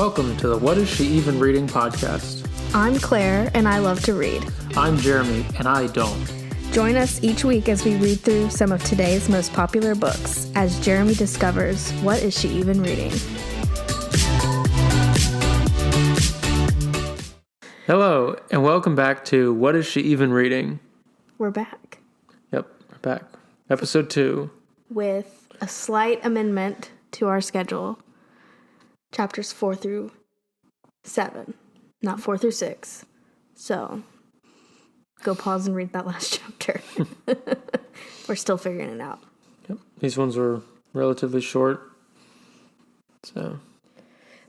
Welcome to the What Is She Even Reading podcast. I'm Claire, and I love to read. I'm Jeremy, and I don't. Join us each week as we read through some of today's most popular books as Jeremy discovers what is she even reading. Hello, and welcome back to What Is She Even Reading? We're back. Yep, we're back. Episode 2. With a slight amendment to our schedule. Chapters 4 through 7, not 4 through 6. So, go pause and read that last chapter. We're still figuring it out. Yep, these ones were relatively short. So.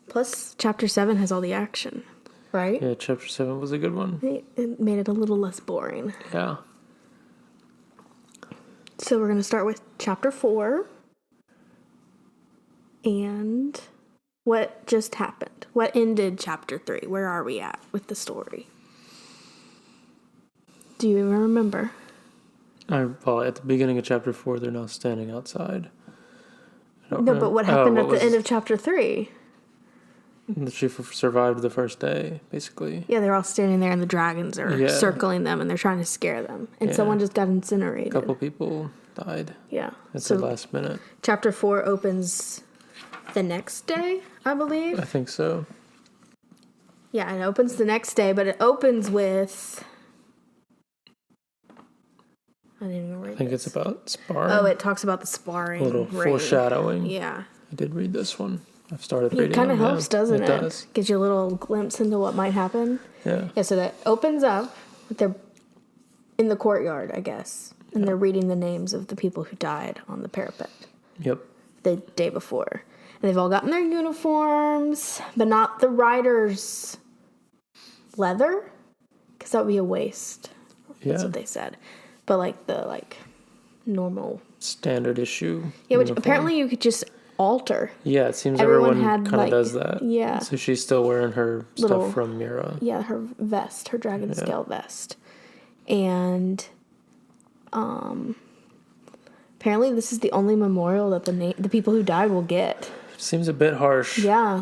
Plus, chapter 7 has all the action, right? Yeah, chapter 7 was a good one. It made it a little less boring. Yeah. So we're going to start with chapter 4. And what just happened? What ended chapter 3? Where are we at with the story? Do you even remember? Well, at the beginning of chapter 4, they're now standing outside. No, but what happened at the end of chapter 3? She survived the first day, basically. Yeah, they're all standing there and the dragons are circling them and they're trying to scare them. And someone just got incinerated. A couple people died. Yeah. At the last minute. Chapter 4 opens the next day, I believe. I think so. Yeah, it opens the next day, but it opens with... I didn't even read I think this. it's about sparring. Oh, it talks about the sparring. A little ring. foreshadowing. Yeah. I did read this one. I've started reading it. It kind of helps, doesn't it? It does. Gives you a little glimpse into what might happen. Yeah. Yeah, so that opens up. They're in the courtyard, I guess. And they're reading the names of the people who died on the parapet. Yep. The day before. And they've all gotten their uniforms, but not the riders' leather, because that would be a waste. That's what they said. But like the normal standard issue. Yeah, which uniform. Apparently you could just alter. Yeah, it seems everyone kind of had, does that. Yeah. So she's still wearing her stuff from Mira. Yeah, her vest, her dragon scale vest. And apparently this is the only memorial that the people who died will get. Seems a bit harsh. Yeah,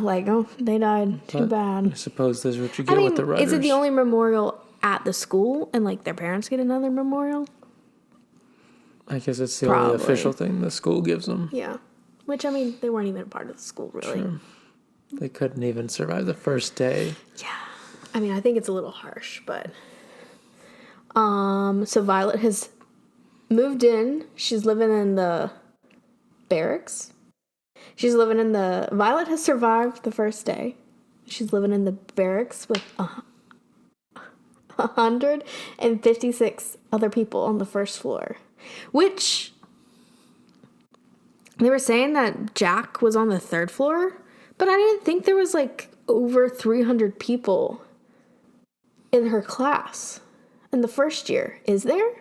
they died. Too bad. I suppose that's what you get with the writers. Is it the only memorial at the school and their parents get another memorial? I guess it's the only official thing the school gives them. Yeah. Which, they weren't even a part of the school, really. Sure. They couldn't even survive the first day. Yeah. I think it's a little harsh, but... So Violet has moved in. She's living in the barracks. Violet has survived the first day. She's living in the barracks with 156 other people on the first floor. Which, they were saying that Jack was on the third floor, but I didn't think there was over 300 people in her class in the first year. Is there?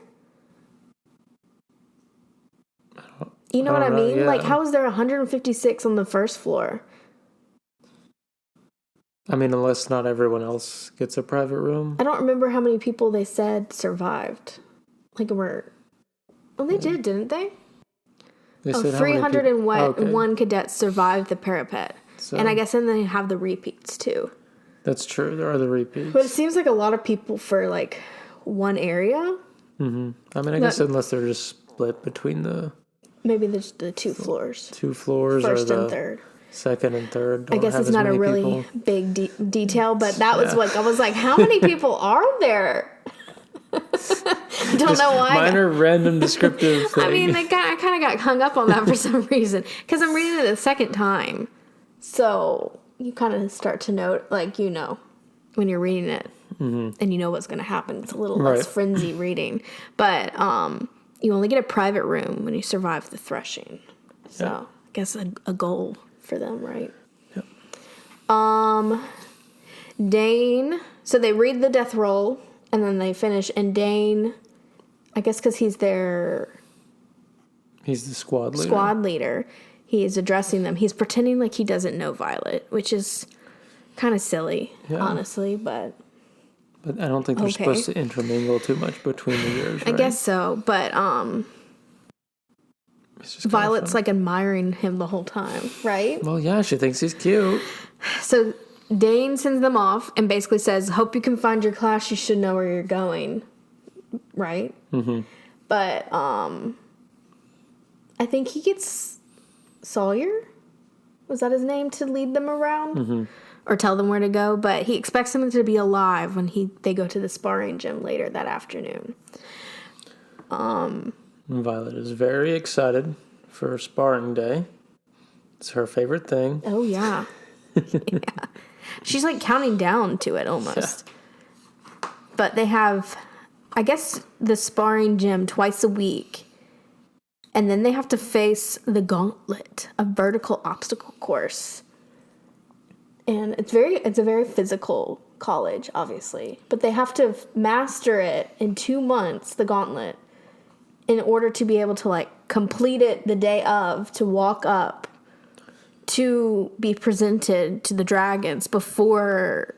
You know what I mean? Yeah. How is there 156 on the first floor? Unless not everyone else gets a private room. I don't remember how many people they said survived. They did, didn't they? They said 301 cadets survived the parapet. So, and I guess then they have the repeats, too. That's true. There are the repeats. But it seems like a lot of people for, one area. Mm-hmm. I guess unless they're just split between the... Maybe there's the two floors. Two floors First or and third. Second and third. I guess it's not a really big detail, but that was I was like, how many people are there? Don't know why. Minor random descriptive thing. I kind of got hung up on that for some reason. Because I'm reading it a second time. So you kind of start to note, when you're reading it. Mm-hmm. And you know what's going to happen. It's a little less frenzy reading. But you only get a private room when you survive the threshing. So I guess a goal for them, right? Yep. Dane. So they read the death roll. And then they finish, and Dane, I guess because he's the squad leader. He is addressing them. He's pretending like he doesn't know Violet, which is kind of silly, honestly, but I don't think they're supposed to intermingle too much between the years, right? I guess so, but It's just kinda Violet's fun. like admiring him the whole time, right? Well, yeah, she thinks he's cute. So Dane sends them off and basically says, hope you can find your class. You should know where you're going. Right? Mm-hmm. But I think he gets Sawyer. Was that his name, to lead them around? Mm-hmm. Or tell them where to go? But he expects them to be alive when they go to the sparring gym later that afternoon. Violet is very excited for sparring day. It's her favorite thing. Oh, yeah. Yeah. She's like counting down to it almost. Yeah. But they have, I guess, the sparring gym twice a week. And then they have to face the gauntlet, a vertical obstacle course. And it's a very physical college, obviously. But they have to master it in 2 months, the gauntlet, in order to be able to, like, complete it the day of, to walk up, to be presented to the dragons before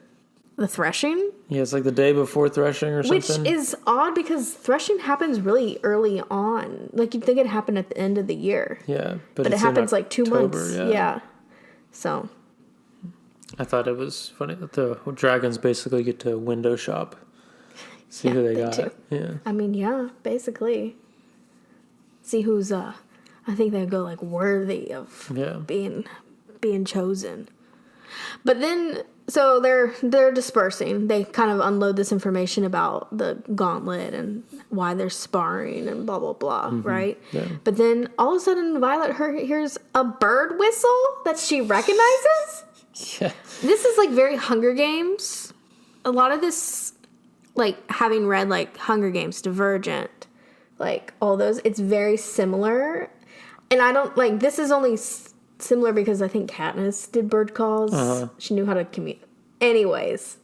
the threshing. Yeah, it's like the day before threshing or something. Which is odd because threshing happens really early on. Like, you'd think it happened at the end of the year. Yeah, but it happens like 2 months. Yeah. So. I thought it was funny that the dragons basically get to window shop. See who they got. Do. Yeah. I mean, yeah, basically. See who's, I think they go, like, worthy of being chosen. But then, so they're dispersing. They kind of unload this information about the gauntlet and why they're sparring and blah, blah, blah, right? Yeah. But then all of a sudden, Violet hears a bird whistle that she recognizes. Yeah. This is, like, very Hunger Games. A lot of this, like, having read, like, Hunger Games, Divergent, like, all those, it's very similar. And I don't, like, this is only similar because I think Katniss did bird calls. Uh-huh. She knew how to communicate. Anyways,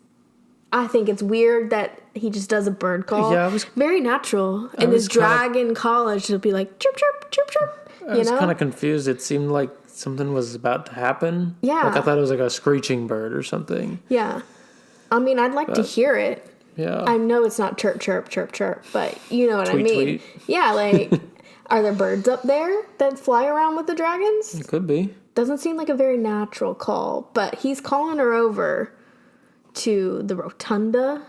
I think it's weird that he just does a bird call. Yeah, it was very natural. In this dragon college, it'll be like, chirp, chirp, chirp, chirp. I was kind of confused. It seemed like something was about to happen. Yeah. Like, I thought it was like a screeching bird or something. Yeah. I mean, I'd like to hear it. Yeah. I know it's not chirp, chirp, chirp, chirp, but you know what tweet, I mean. Tweet. Yeah, like, are there birds up there that fly around with the dragons? It could be. Doesn't seem like a very natural call, but he's calling her over to the rotunda,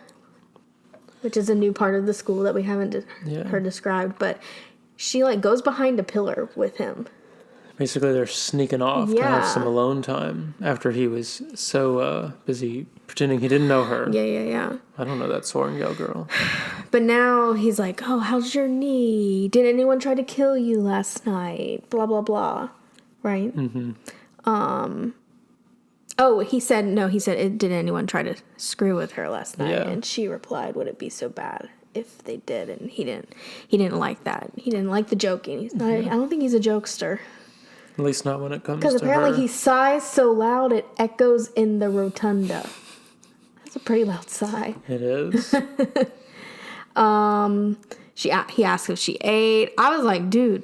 which is a new part of the school that we haven't heard described, but she, like, goes behind a pillar with him. Basically, they're sneaking off to have some alone time after he was so busy pretending he didn't know her. Yeah. I don't know that Sorrengail girl. But now he's like, oh, how's your knee? Did anyone try to kill you last night? Blah, blah, blah. Right? Mm-hmm. He said, did anyone try to screw with her last night? Yeah. And she replied, would it be so bad if they did? And he didn't like that. He didn't like the joking. He's not. I don't think he's a jokester. At least not when it comes to her. Because apparently he sighs so loud it echoes in the rotunda. That's a pretty loud sigh. It is. He asked if she ate. I was like, dude,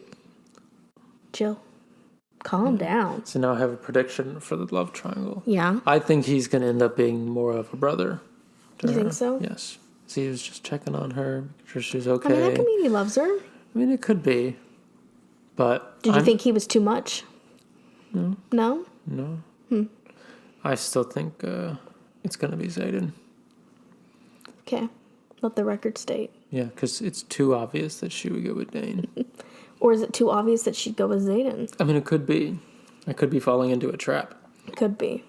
chill. Calm down. So now I have a prediction for the love triangle. Yeah. I think he's going to end up being more of a brother to her. You think so? Yes. So he was just checking on her, making sure she's okay. I mean, that could mean he loves her. I mean, it could be. But did you think he was too much? No. No? No. I still think it's going to be Xaden. Okay. Let the record state. Yeah, because it's too obvious that she would go with Dane. Or is it too obvious that she'd go with Xaden? I mean, it could be. I could be falling into a trap. It could be.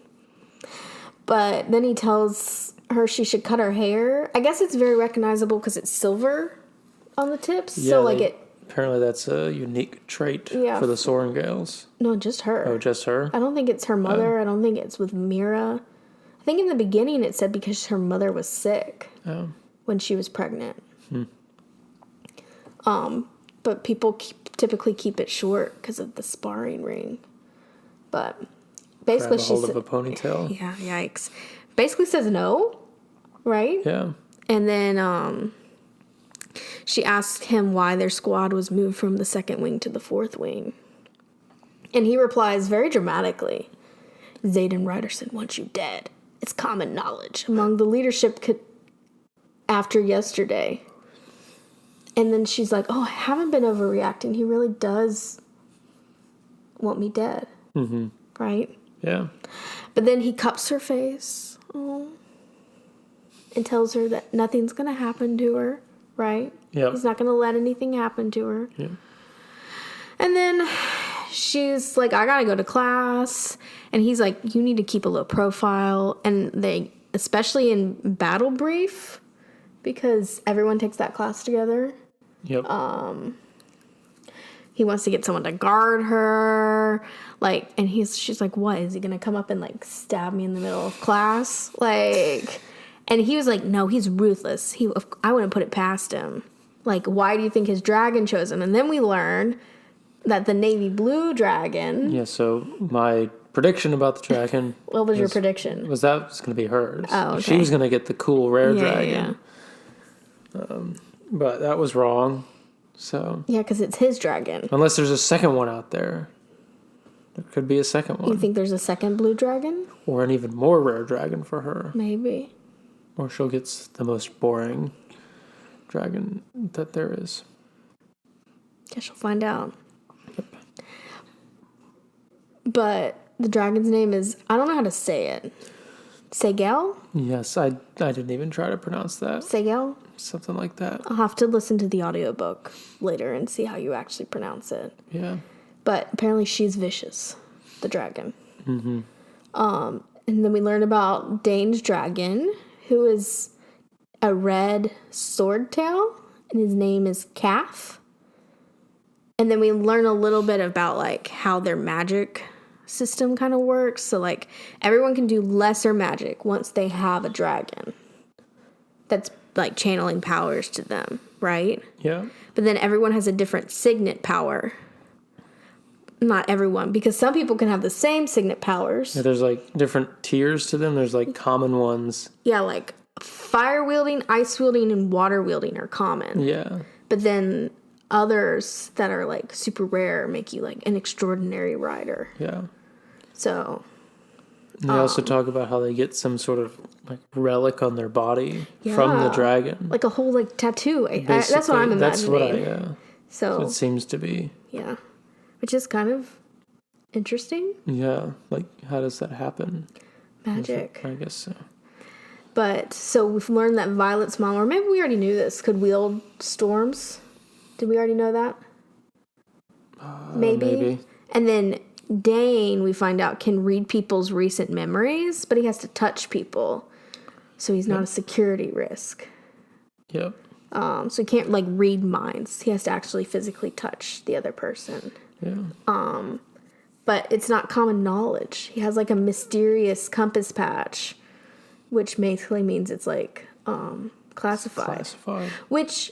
But then he tells her she should cut her hair. I guess it's very recognizable because it's silver on the tips. Yeah, so, apparently that's a unique trait for the Sorrengails. No, just her. Oh, just her? I don't think it's her mother. I don't think it's with Mira. I think in the beginning it said because her mother was sick when she was pregnant. But people typically keep it short because of the sparring ring. But basically she's hold of a ponytail. Yeah, yikes. Basically says no, right? Yeah. And then she asked him why their squad was moved from the second wing to the fourth wing. And he replies very dramatically, Xaden Riderson wants you dead. It's common knowledge among the leadership after yesterday. And then she's like, oh, I haven't been overreacting. He really does want me dead. Mm-hmm. Right? Yeah. But then he cups her face and tells her that nothing's going to happen to her, right? Yeah. He's not going to let anything happen to her. Yeah. And then she's like, I got to go to class. And he's like, you need to keep a low profile. And they, especially in battle brief, because everyone takes that class together. Yep. He wants to get someone to guard her, like, and she's like, what, is he gonna come up and, like, stab me in the middle of class? Like, and he was like, no, he's ruthless. I wouldn't put it past him. Like, why do you think his dragon chose him? And then we learn that the navy blue dragon... Yeah, so my prediction about the dragon... What was your prediction? Was that was going to be hers. Oh, okay. She was going to get the cool rare Yeah. dragon. But that was wrong. So Yeah, because it's his dragon. unless there's a second one out there, there could be a second one. You think there's a second blue dragon? Or an even more rare dragon for her. Maybe. Or she'll get the most boring dragon that there is. Guess you'll find out. But the dragon's name is, I don't know how to say it. Segel? Yes, I didn't even try to pronounce that. Segel? Something like that. I'll have to listen to the audiobook later and see how you actually pronounce it. Yeah. But apparently she's vicious, the dragon. Mm-hmm. And then we learn about Dane's dragon, who is a red swordtail, and his name is Calf. And then we learn a little bit about, like, how their magic system kind of works. So, like, everyone can do lesser magic once they have a dragon that's, like, channeling powers to them, right? Yeah. But then everyone has a different signet power. Not everyone, because some people can have the same signet powers. Yeah, there's, like, different tiers to them. There's, like, common ones. Yeah, like, fire wielding, ice wielding, and water wielding are common. Yeah. But then others that are, like, super rare make you, like, an extraordinary rider. Yeah. So... And they also talk about how they get some sort of, like, relic on their body from the dragon. Like a whole, like, tattoo. That's what I'm imagining. That's what So it seems to be. Yeah. Which is kind of interesting. Yeah. Like, how does that happen? Magic. I guess so. But, so we've learned that Violet's mom, or maybe we already knew this, could wield storms. Did we already know that? Maybe. And then Dane, we find out, can read people's recent memories, but he has to touch people. So he's not a security risk. Yep. So he can't, like, read minds. He has to actually physically touch the other person. Yeah. But it's not common knowledge. He has, like, a mysterious compass patch, which basically means it's, like, classified. Classified. Which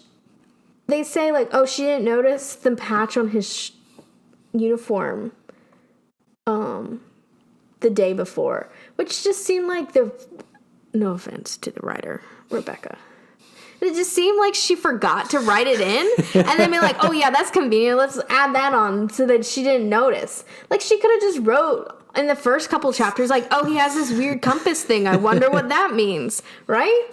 they say, like, oh, she didn't notice the patch on his uniform the day before. Which just seemed like no offense to the writer, Rebecca. It just seemed like she forgot to write it in and then be like, oh yeah, that's convenient. Let's add that on so that she didn't notice. Like, she could have just wrote in the first couple chapters, like, oh, he has this weird compass thing. I wonder what that means. Right?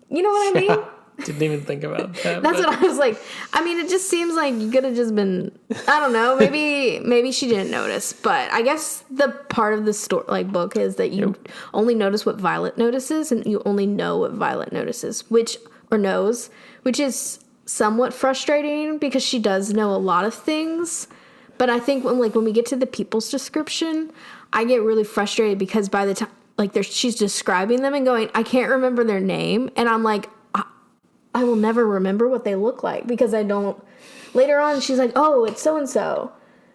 You know what I mean? Didn't even think about that. That's what I was like. I mean, it just seems like you could have just been, I don't know, maybe she didn't notice. But I guess the part of the story, like, book is that you only notice what Violet notices, and you only know what Violet notices, which is somewhat frustrating because she does know a lot of things. But I think when we get to the people's description, I get really frustrated because by the time, like, she's describing them and going, I can't remember their name, and I'm like, I will never remember what they look like because I don't. Later on, she's like, oh, it's so-and-so.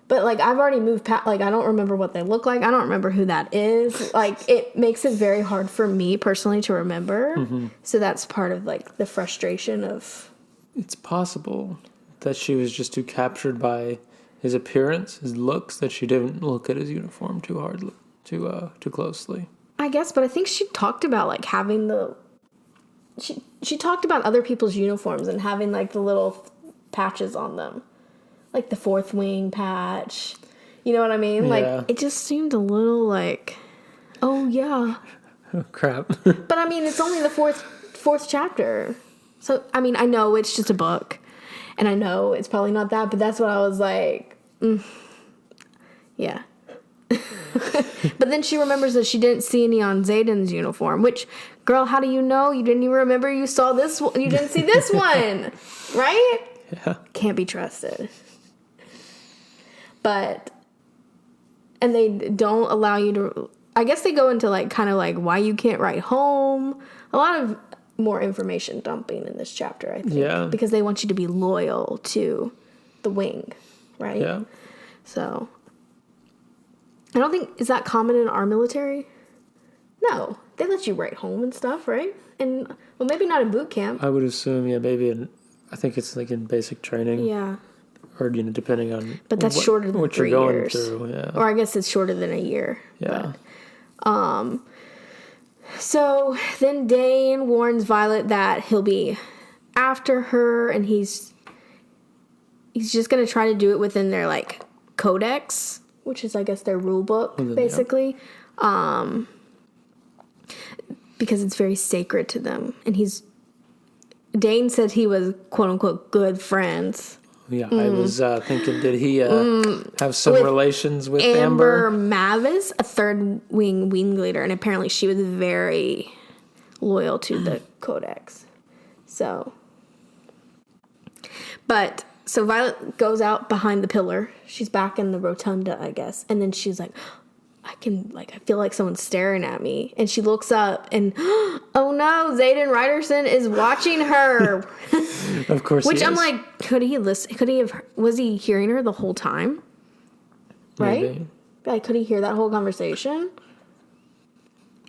But, like, I've already moved past, like, I don't remember what they look like. I don't remember who that is. Like, it makes it very hard for me personally to remember. Mm-hmm. So that's part of, like, the frustration of. It's possible that she was just too captured by his appearance, his looks, that she didn't look at his uniform too hard, too closely. I guess, but I think she talked about, like, having the. She talked about other people's uniforms and having, like, the little patches on them. Like the fourth wing patch. You know what I mean? Yeah. Like, it just seemed a little like, oh, yeah. Oh, crap. But, I mean, it's only the fourth chapter. So, I mean, I know it's just a book. And I know it's probably not that. But that's what I was like, Yeah. But then she remembers that she didn't see any on Zayden's uniform, which, girl, how do you know? You didn't even remember you saw this one. You didn't see this one, right? Yeah. Can't be trusted. But, and they don't allow you to, I guess they go into like, kind of like why you can't write home. A lot of more information dumping in this chapter, I think. Yeah. Because they want you to be loyal to the wing, right? Yeah. So, I don't think, is that common in our military? No. They let you write home and stuff, right? And, well, maybe not in boot camp. I would assume, yeah, maybe I think it's like in basic training. Yeah. Or, depending on But that's shorter than what 3 you're going years. through. Yeah. Or I guess it's shorter than a year. Yeah. But, so then Dane warns Violet that he'll be after her, and he's just going to try to do it within their, like, codex, which is, I guess, their rule book, basically. Yeah. Because it's very sacred to them. And Dane said he was, quote-unquote, good friends. Yeah, I was thinking, did he have some relations with Amber? Mavis, a third wing leader, and apparently she was very loyal to the codex. So Violet goes out behind the pillar. She's back in the rotunda, I guess. And then she's like, I feel like someone's staring at me. And she looks up and, oh no, Zayden Ryderson is watching her. Of course Which he I'm is. like, could he listen? Was he hearing her the whole time? Right? Maybe. Like, could he hear that whole conversation?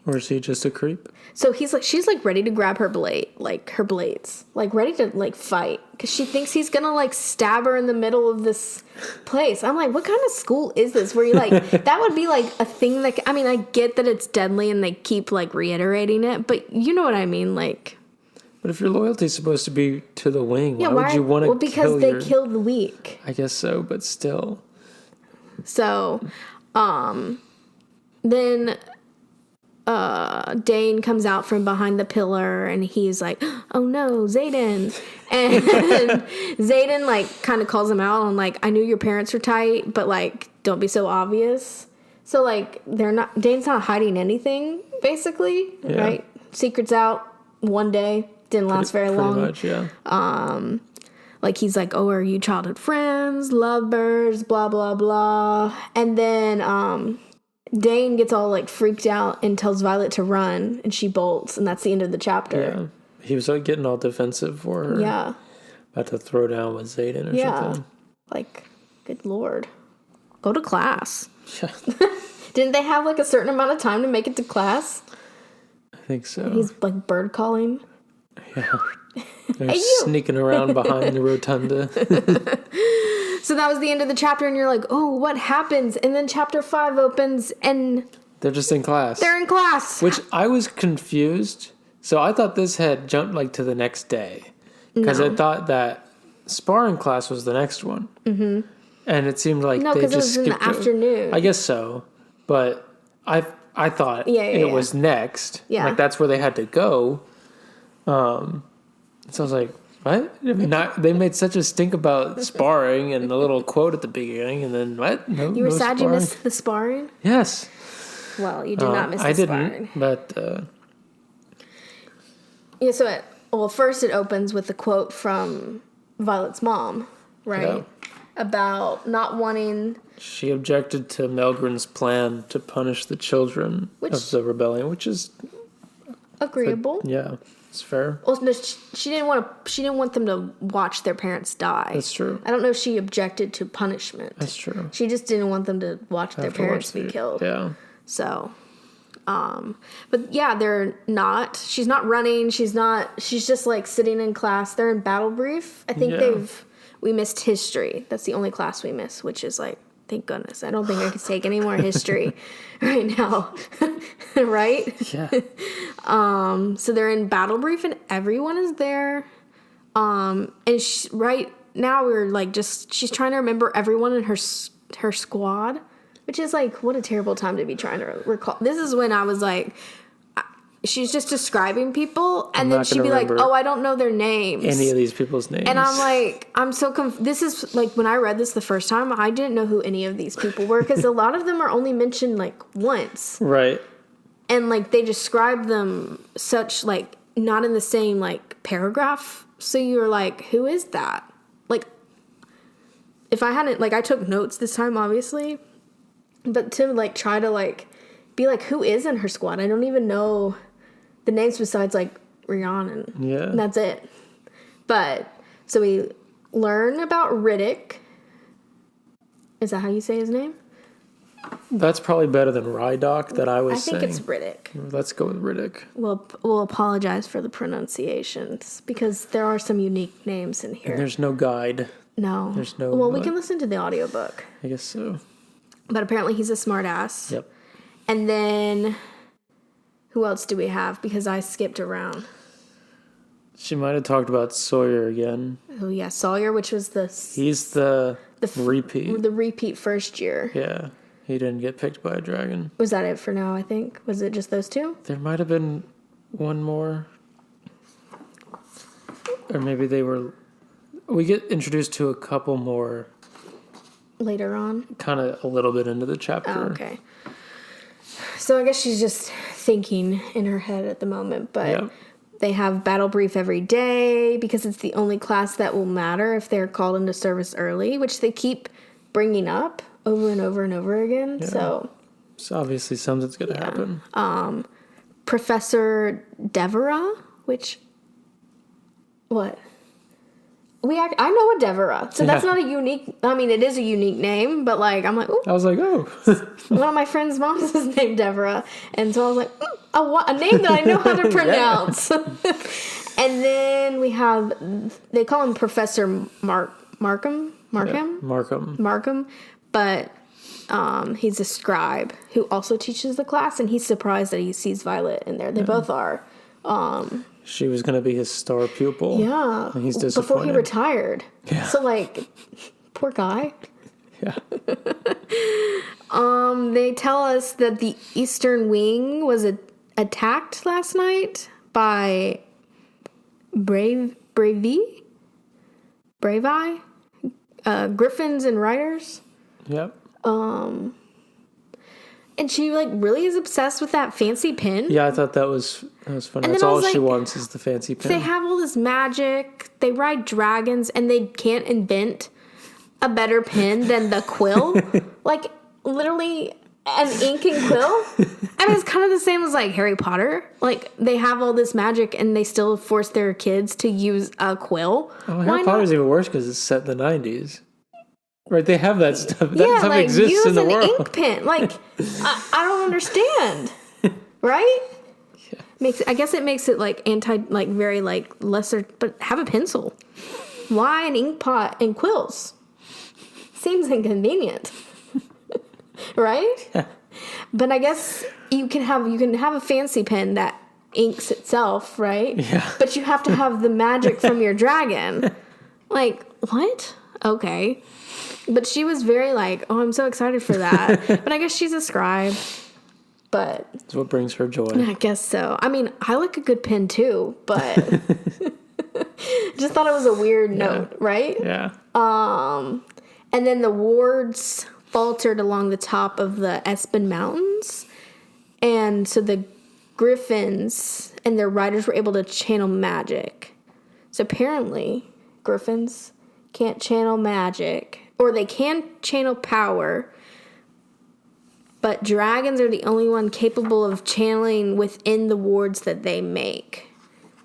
Or is he just a creep? So she's like ready to grab her blades, like ready to like fight. Cause she thinks he's gonna like stab her in the middle of this place. I'm like, what kind of school is this where you like, that would be like a thing that, I mean, I get that it's deadly and they keep like reiterating it, but you know what I mean? Like, but if your loyalty is supposed to be to the wing, why would you want to kill because they kill the weak. I guess so, but still. So, then Dane comes out from behind the pillar and he's like, oh no, Zayden. And Zayden like kind of calls him out on like, I knew your parents were tight, but like, don't be so obvious. So like, Dane's not hiding anything, basically, right? Secret's out one day, didn't last very long. Pretty much, yeah. Like, he's like, oh, are you childhood friends, lovebirds, blah, blah, blah. And then, Dane gets all, like, freaked out and tells Violet to run, and she bolts, and that's the end of the chapter. Yeah. He was, like, getting all defensive for her. Yeah. About to throw down with Zayden or something. Like, good lord. Go to class. Yeah. Didn't they have, like, a certain amount of time to make it to class? I think so. And he's, like, bird calling. Yeah. They're sneaking around behind the rotunda. So that was the end of the chapter, and you're like, oh, what happens? And then chapter 5 opens, and They're just in class. they're in class. Which I was confused. So I thought this had jumped like to the next day. Because I thought that sparring class was the next one. Mm-hmm. And it seemed like No, they because just it was in skipped the afternoon. I guess so. But I thought it was next. Yeah. Like that's where they had to go. So I was like, what? I mean, they made such a stink about sparring and the little quote at the beginning, and then what? No, You were no sad sparring. you missed the sparring? Yes. Well, you did not miss the I sparring. didn't, but Yeah, so first it opens with a quote from Violet's mom, right? Yeah. About not wanting... she objected to Melgren's plan to punish the children of the rebellion, which is agreeable. yeah, it's fair. Well, no, she didn't want them to watch their parents die. That's true. I don't know if she objected to punishment. That's true. She just didn't want them to watch their parents be Afterwards, killed. Yeah. So, but yeah, they're not. She's not running. She's just like sitting in class. They're in battle brief. I think we missed history. That's the only class we missed, which is like, thank goodness. I don't think I could take any more history right now. Right? Yeah. So they're in battle brief and everyone is there. And right now we're like she's trying to remember everyone in her squad, which is like, what a terrible time to be trying to recall. This is when I was like, she's just describing people, and I'm then not she'd gonna be like, remember "Oh, I don't know their names." Any of these people's names. And I'm like, I'm so this is like when I read this the first time, I didn't know who any of these people were because a lot of them are only mentioned like once. Right. And like they describe them such like not in the same like paragraph. So you're like, who is that? Like, if I hadn't, like, I took notes this time, obviously, but to like try to like be like, who is in her squad? I don't even know the names besides like Rhiannon. Yeah. And that's it. But so we learn about Riddick. Is that how you say his name? That's probably better than Rydok that I was I think saying. it's Riddick. Let's go with Riddick. We'll apologize for the pronunciations because there are some unique names in here. And there's no guide. No. There's no. Well, we can listen to the audiobook. I guess so. But apparently he's a smartass. Yep. And then who else do we have? Because I skipped around. She might have talked about Sawyer again. Oh yeah, Sawyer, which was He's the repeat. The repeat first year. Yeah. He didn't get picked by a dragon. Was that it for now, I think? Was it just those two? There might have been one more. Or maybe they were... We get introduced to a couple more Later on? kind of a little bit into the chapter. Oh, okay. So I guess she's just thinking in her head at the moment, but Yep. they have battle brief every day because it's the only class that will matter if they're called into service early, which they keep bringing up over and over and over again. Yeah. So obviously something's going to happen. Professor Deborah, which... What? I know a Deborah, so that's Yeah. not a unique... I mean, it is a unique name, but, like, I'm like, ooh, I was like, oh. one of my friend's moms is named Deborah, and so I was like, a name that I know how to pronounce. And then we have... They call him Professor Markham? Markham. Markham, but he's a scribe who also teaches the class, and he's surprised that he sees Violet in there. They both are. She was going to be his star pupil. Yeah. And he's before disappointed. he retired. Yeah. So, like, poor guy. Yeah. They tell us that the Eastern Wing was attacked last night by Bravi? Griffins and riders. Yep. And she, like, really is obsessed with that fancy pin. Yeah, I thought that was funny. And That's then I all was she like, wants is the fancy pin. They have all this magic. They ride dragons, and they can't invent a better pen than the quill. Like, literally an ink and quill. I mean, it's kind of the same as, like, Harry Potter. Like, they have all this magic, and they still force their kids to use a quill. Oh, Harry Potter's even worse because it's set in the 90s. Right, they have that stuff. That Yeah, stuff like, exists use in the an world. ink pen. Like, I don't understand. Right? Yeah. I guess it makes it, like, very, like, lesser, but have a pencil. Why an ink pot and quills? Seems inconvenient. Right? Yeah. But I guess you can have a fancy pen that inks itself, right? Yeah. But you have to have the magic from your dragon. Like, what? Okay. But she was very like, oh, I'm so excited for that. But I guess she's a scribe. But That's what brings her joy. I guess so. I mean, I like a good pen too, but just thought it was a weird note, right? Yeah. And then the wards faltered along the top of the Espen Mountains. And so the griffins and their riders were able to channel magic. So apparently, griffins can't channel magic. Or they can channel power. But dragons are the only one capable of channeling within the wards that they make.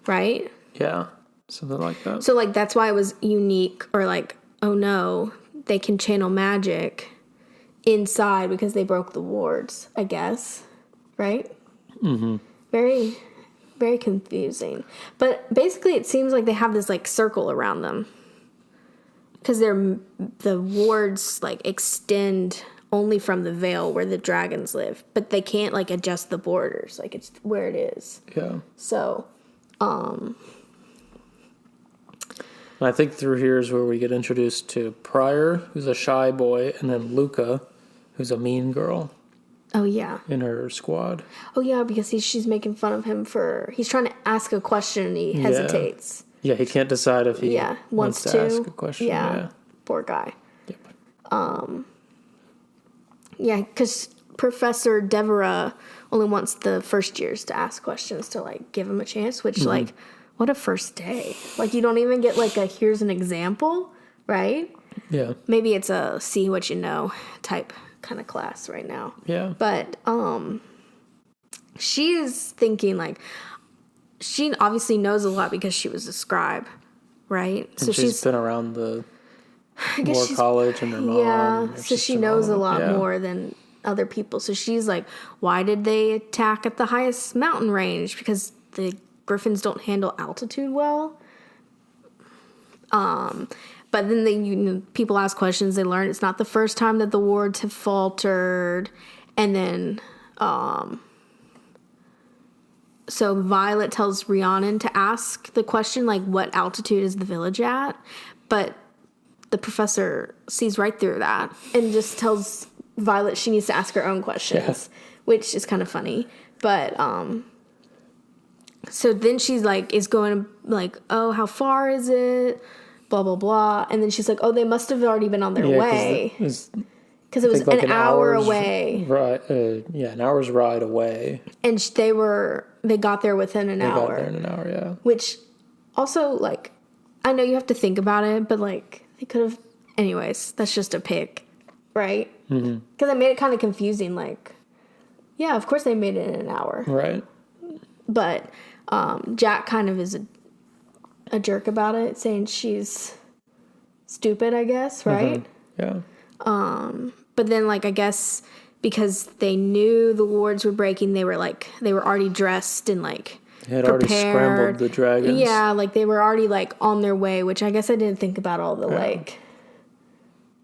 Right? Yeah. Something like that. So, like, that's why it was unique. Or, like, oh no, they can channel magic inside because they broke the wards, I guess. Right? Mm-hmm. Very, very confusing. But basically, it seems like they have this, like, circle around them. Because the wards, like, extend only from the Vale where the dragons live. But they can't, like, adjust the borders. Like, it's where it is. Yeah. So, And I think through here is where we get introduced to Pryor, who's a shy boy, and then Luca, who's a mean girl. Oh, yeah. in her squad. Oh, yeah, because she's making fun of him he's trying to ask a question and he hesitates. Yeah, he can't decide if he wants to ask a question. Yeah. Poor guy. Yep. Yeah, because Professor Deborah only wants the first years to ask questions to, like, give him a chance, which, like, what a first day. Like, you don't even get, like, here's an example, right? Yeah. Maybe it's a see what you know type kind of class right now. Yeah. But she is thinking, like, she obviously knows a lot because she was a scribe, right? And so she's been around the war college and her mom. Yeah, so she knows a lot more than other people. So she's like, why did they attack at the highest mountain range? Because the griffins don't handle altitude well. But then people ask questions. They learn it's not the first time that the wards have faltered. And then, so Violet tells Rhiannon to ask the question, like, what altitude is the village at? But the professor sees right through that and just tells Violet she needs to ask her own questions, which is kind of funny. But, so then she's like, is going like, oh, how far is it? Blah, blah, blah. And then she's like, oh, they must have already been on their way. Because it was like an hour away. Right. An hour's ride away. And they got there within an hour. They got there in an hour, yeah. Which also, like, I know you have to think about it, but, like, they could have, anyways, that's just a pick, right? Because I made it kind of confusing, like, yeah, of course they made it in an hour. Right. But Jack kind of is a jerk about it, saying she's stupid, I guess, right? Yeah. But then, like, I guess because they knew the wards were breaking, they were already dressed and, like, They had prepared. already scrambled the dragons. Yeah, like, they were already, like, on their way, which I guess I didn't think about all the, like,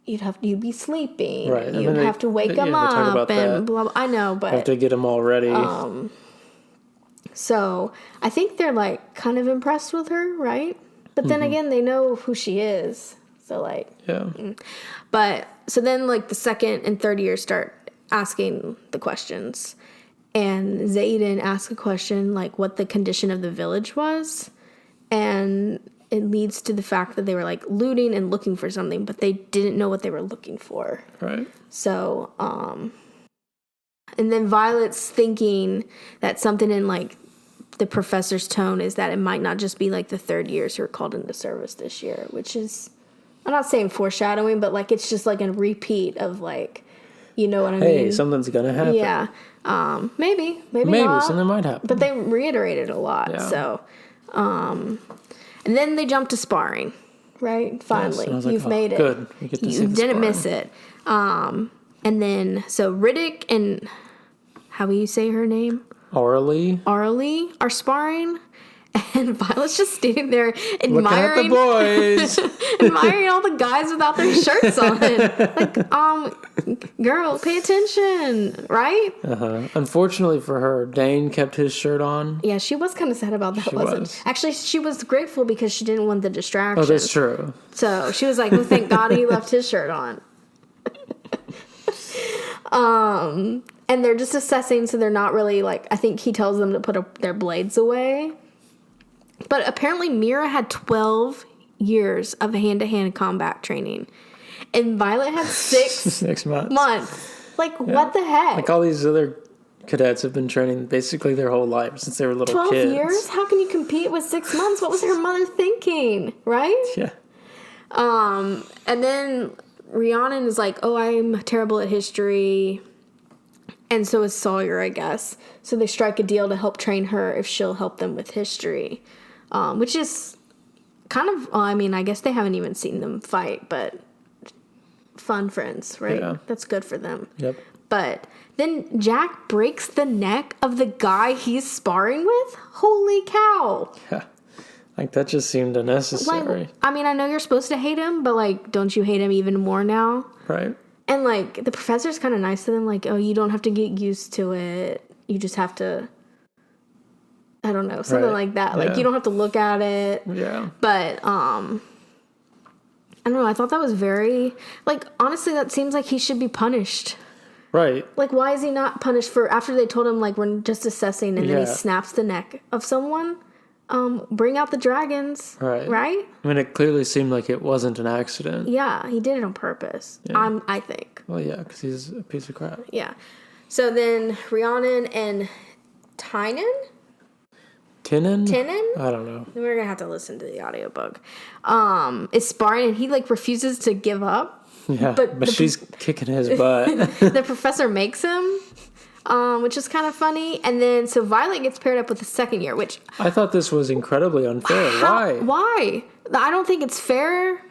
you'd be sleeping. Right. You'd have to wake them up and blah, blah. I know, but... Have to get them all ready. So, I think they're, like, kind of impressed with her, right? But then again, they know who she is. So, like... Yeah. But, so then, like, the second and third years start asking the questions. And Zayden asked a question, like, what the condition of the village was. And it leads to the fact that they were, like, looting and looking for something, but they didn't know what they were looking for. Right. So, and then Violet's thinking that something in, like, the professor's tone is that it might not just be, like, the third years who are called into service this year, which is, I'm not saying foreshadowing, but, like, it's just, like, a repeat of, like, you know what I mean? Hey, something's gonna happen. Yeah. Maybe not. Something might happen. But they reiterated a lot. Yeah. So, and then they jumped to sparring, right? Finally, yes, like, you've made it. Good. You get to see the didn't sparring. miss it. And then so Riddick and how will you say her name? Arlie are sparring. And Violet's just standing there looking at the boys. admiring all the guys without their shirts on. Like, girl, pay attention, right? Unfortunately for her, Dane kept his shirt on. Yeah, she was kind of sad about that, Actually, she was grateful because she didn't want the distraction. Oh, that's true. So she was like, oh, thank God he left his shirt on. And they're just assessing, so they're not really, like, I think he tells them to put their blades away. But apparently Mira had 12 years of hand-to-hand combat training. And Violet had 6 months. Like, what the heck? Like, all these other cadets have been training basically their whole life since they were little 12 kids. 12 years? How can you compete with 6 months? What was her mother thinking? Right? Yeah. And then Rhiannon is like, oh, I'm terrible at history. And so is Sawyer, I guess. So they strike a deal to help train her if she'll help them with history. Which is kind of, I mean, I guess they haven't even seen them fight, but fun friends, right? Yeah. That's good for them. Yep. But then Jack breaks the neck of the guy he's sparring with? Holy cow. Yeah. Like, that just seemed unnecessary. Like, I mean, I know you're supposed to hate him, but, like, don't you hate him even more now? Right. And, like, the professor's kind of nice to them. Like, oh, you don't have to get used to it. You just have to, I don't know, something like that. Like, you don't have to look at it. Yeah. But, I don't know. I thought that was very, like, honestly, that seems like he should be punished. Right. Like, why is he not punished for, after they told him, like, we're just assessing, and then he Yeah. snaps the neck of someone? Bring out the dragons. Right. Right? I mean, it clearly seemed like it wasn't an accident. Yeah, he did it on purpose. Yeah. I think. Well, yeah, because he's a piece of crap. Yeah. So then Rhiannon and Tynan? Tinnen? I don't know. We're gonna have to listen to the audiobook. Is sparring, and he like refuses to give up. Yeah, but she's kicking his butt. The professor makes him, which is kind of funny. And then so Violet gets paired up with the second year, which I thought this was incredibly unfair. Why? Why? I don't think it's fair.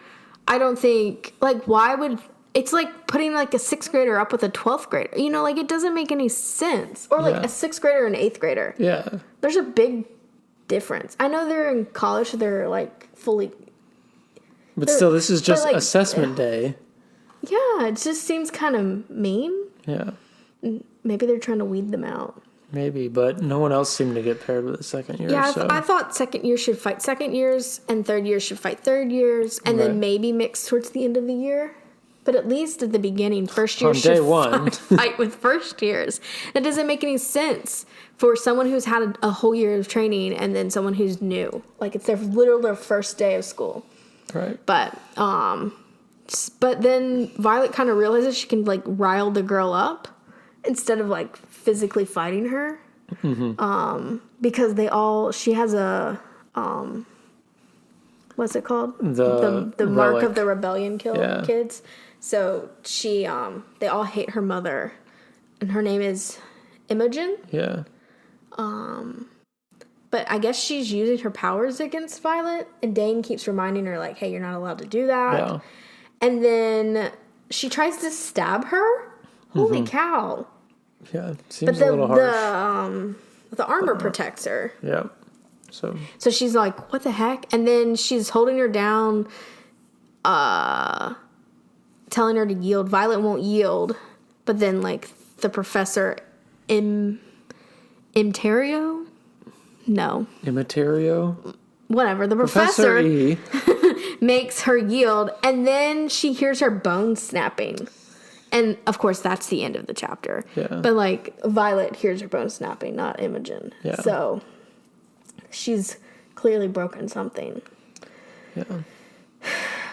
I don't think, like, why would... It's like putting, like, a 6th grader up with a 12th grader. You know, like, it doesn't make any sense. Or, like, Yeah. a 6th grader and 8th grader. Yeah. There's a big difference. I know they're in college, so they're, like, fully... But still, this is just like, assessment day. Yeah, it just seems kind of mean. Yeah. Maybe they're trying to weed them out. Maybe, but no one else seemed to get paired with the second year. Yeah, so. I thought second year should fight second years, and third year should fight third years, and Right. then maybe mix towards the end of the year. But at least at the beginning, first year On should day one. fight with first years. That doesn't make any sense for someone who's had a whole year of training and then someone who's new. Like, it's literally their first day of school. Right. But then Violet kind of realizes she can, like, rile the girl up instead of, like, physically fighting her. Mm-hmm. Because she has a, what's it called? The mark relic. of the rebellion kids. So they all hate her mother, and her name is Imogen. Yeah. But I guess she's using her powers against Violet, and Dane keeps reminding her, like, hey, you're not allowed to do that. Yeah. And then she tries to stab her. Holy cow. Yeah. Seems a little harsh. The armor protects her. Yeah. So she's like, what the heck? And then she's holding her down, telling her to yield. Violet won't yield. But then, like, the professor, Imterio? No. Immaterio? Whatever. The Professor professor E. makes her yield, and then she hears her bones snapping. And, of course, that's the end of the chapter. Yeah. But, like, Violet hears her bones snapping, not Imogen. Yeah. So she's clearly broken something. Yeah.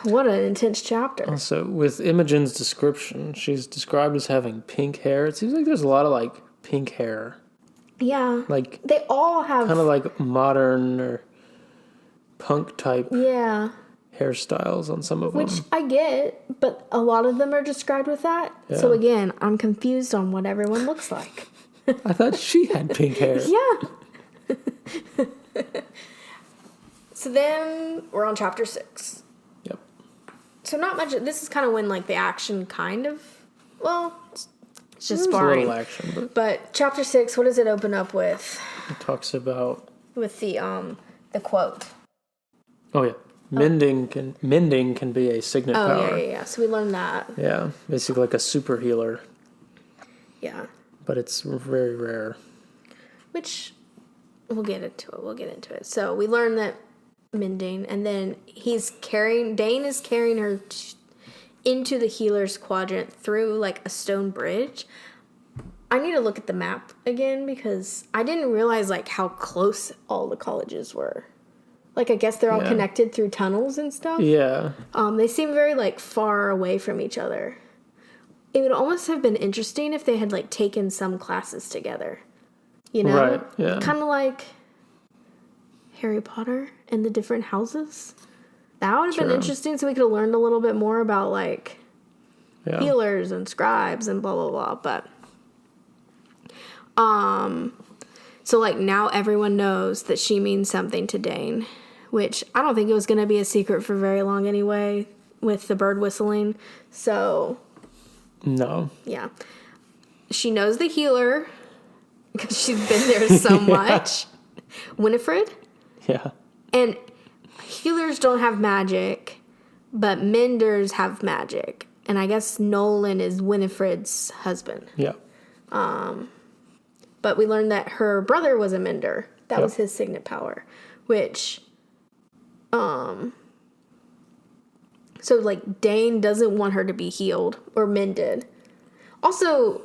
What an intense chapter. Also, with Imogen's description, she's described as having pink hair. It seems like there's a lot of, like, pink hair. Yeah. Like, They all have... kind of like modern or punk type Yeah. hairstyles on some of Which them. I get, but a lot of them are described with that. Yeah. So, again, I'm confused on what everyone looks like. I thought she had pink hair. Yeah. So then we're on chapter 6. Yep. So not much. This is kind of when, like, the action kind of... Well, it's just There's a sparring. little action, but But chapter 6, what does it open up with? it talks about... With the quote. Oh, yeah. Mending can be a signet Oh, power. yeah. So we learned that. Yeah, basically like a super healer, Yeah. but it's very rare. Which, we'll get into it. So we learned that mending, and then Dane is carrying her into the healer's quadrant through, like, a stone bridge. I need to look at the map again because I didn't realize, like, how close all the colleges were. Like, I guess they're all Yeah. connected through tunnels and stuff. Yeah, They seem very, like, far away from each other. It would almost have been interesting if they had, like, taken some classes together. You know? Right, yeah. Kind of like Harry Potter and the different houses. That would have been True. interesting, so we could have learned a little bit more about, like, yeah. healers and scribes and blah, blah, blah. But, so, like, now everyone knows that she means something to Dane, which I don't think it was going to be a secret for very long anyway with the bird whistling. So, No. yeah. She knows the healer because she's been there so much. Winifred. Yeah. And healers don't have magic, but menders have magic. And I guess Nolan is Winifred's husband. Yeah. But we learned that her brother was a mender. That Yep. was his signet power. Which, so, like, Dane doesn't want her to be healed or mended. Also,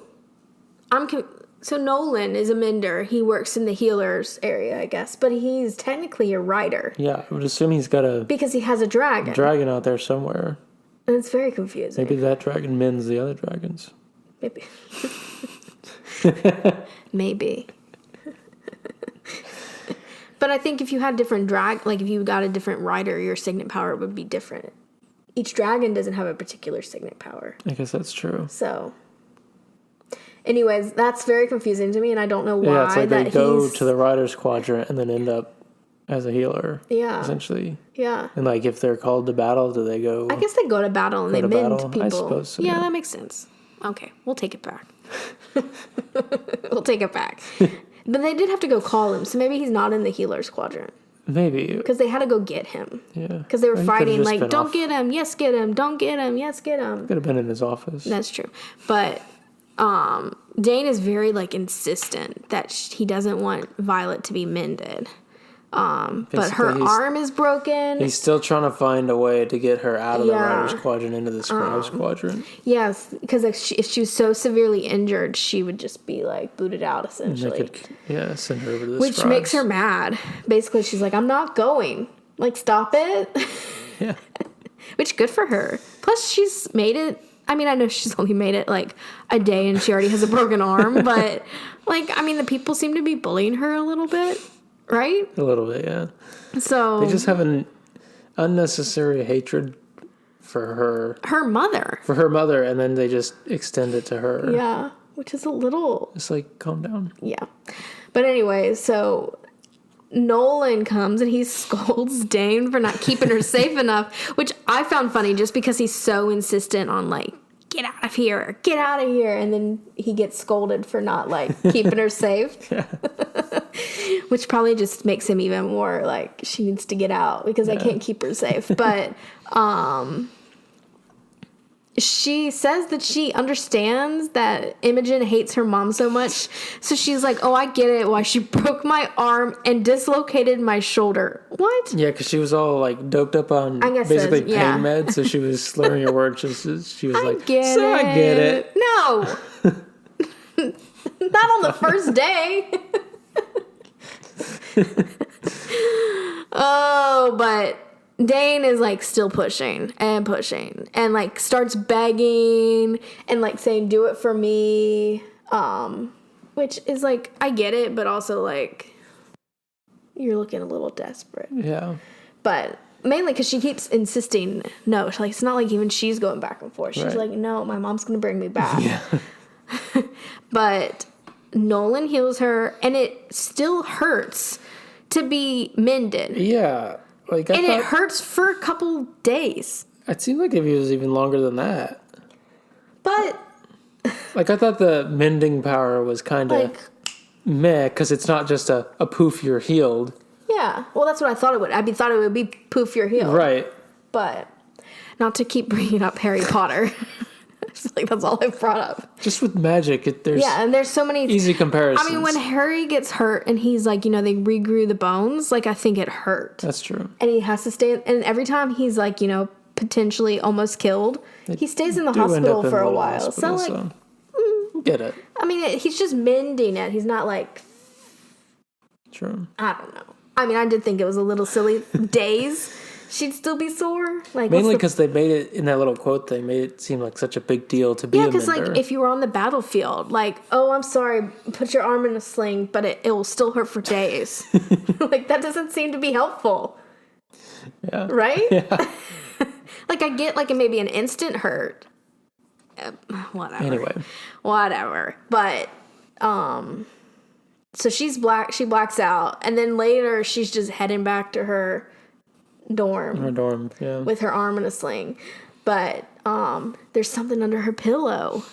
So Nolan is a mender. He works in the healers area, I guess, but he's technically a rider Yeah, I would assume he's got a because he has a dragon. dragon out there somewhere. And it's very confusing. Maybe that dragon mends the other dragons. Maybe. Maybe. But I think if you had different like if you got a different rider, your signet power would be different. Each dragon doesn't have a particular signet power. I guess that's true. So, anyways, that's very confusing to me, and I don't know why. Yeah, it's like they go to the rider's quadrant and then end up as a healer. Yeah. Essentially. Yeah. And like if they're called to battle, do they go? I guess they go to battle and they mend people. I suppose so. Yeah, that makes sense. Okay, we'll take it back. We'll take it back. But they did have to go call him, so maybe he's not in the healer's quadrant. Maybe. Because they had to go get him. Yeah. Because they were fighting, like, don't off. get him, yes, get him, don't get him, yes, get him. Could have been in his office. That's true. But Dane is very, like, insistent that he doesn't want Violet to be mended. But her arm is broken. He's still trying to find a way to get her out of the rider's quadrant into the scribe's quadrant. Yes, because if she was so severely injured, she would just be like booted out essentially. Send her over to the Which scribes. makes her mad. Basically, she's like, I'm not going. Like, stop it. Yeah. Which, good for her. Plus, she's made it. I mean, I know she's only made it like a day and she already has a broken arm, but like, I mean, the people seem to be bullying her a little bit. Right? A little bit, yeah. So they just have an unnecessary hatred for her. Her mother. For her mother, and then they just extend it to her. Yeah, which is a little... It's like, calm down. Yeah. But anyway, so Nolan comes and he scolds Dane for not keeping her safe enough, which I found funny just because he's so insistent on like, get out of here, get out of here. And then he gets scolded for not like keeping her safe. Yeah. Which probably just makes him even more like she needs to get out because I can't keep her safe. But she says that she understands that Imogen hates her mom so much. So she's like, oh, I get it. Why she broke my arm and dislocated my shoulder. What? Yeah, because she was all like doped up on basically pain meds. So she was slurring her words. She was like, I get it. No. Not on the first day. Oh, but Dane is like still pushing and like starts begging and like saying, do it for me. Which is like, I get it, but also like you're looking a little desperate. Yeah. But mainly because she keeps insisting, no, like it's not like even she's going back and forth. She's like, no, my mom's going to bring me back. Yeah. But Nolan heals her and it still hurts to be mended. Yeah. Like it hurts for a couple days. It seemed like it was even longer than that. But like I thought the mending power was kind of like, meh, because it's not just a poof, you're healed. Yeah. Well, that's what I thought it would. I thought it would be poof, you're healed. Right. But not to keep bringing up Harry Potter. Just like that's all I've brought up. Just with magic, and there's so many easy comparisons. I mean, when Harry gets hurt and he's like, they regrew the bones, like I think it hurt. That's true. And he has to stay, and every time he's like, potentially almost killed, he stays in the hospital for a while. So get it. I mean, he's just mending it. He's not like. True. I don't know. I mean, I did think it was a little silly. Days. She'd still be sore. Like mainly because they made it in that little quote. They made it seem like such a big deal to be a mender. Yeah, because like if you were on the battlefield, like, oh, I'm sorry, put your arm in a sling, but it will still hurt for days. Like that doesn't seem to be helpful. Yeah. Right? Yeah. Like I get like maybe an instant hurt. Whatever. Anyway. Whatever. But so she blacks out, and then later she's just heading back to her dorm. Yeah. With her arm in a sling. But there's something under her pillow.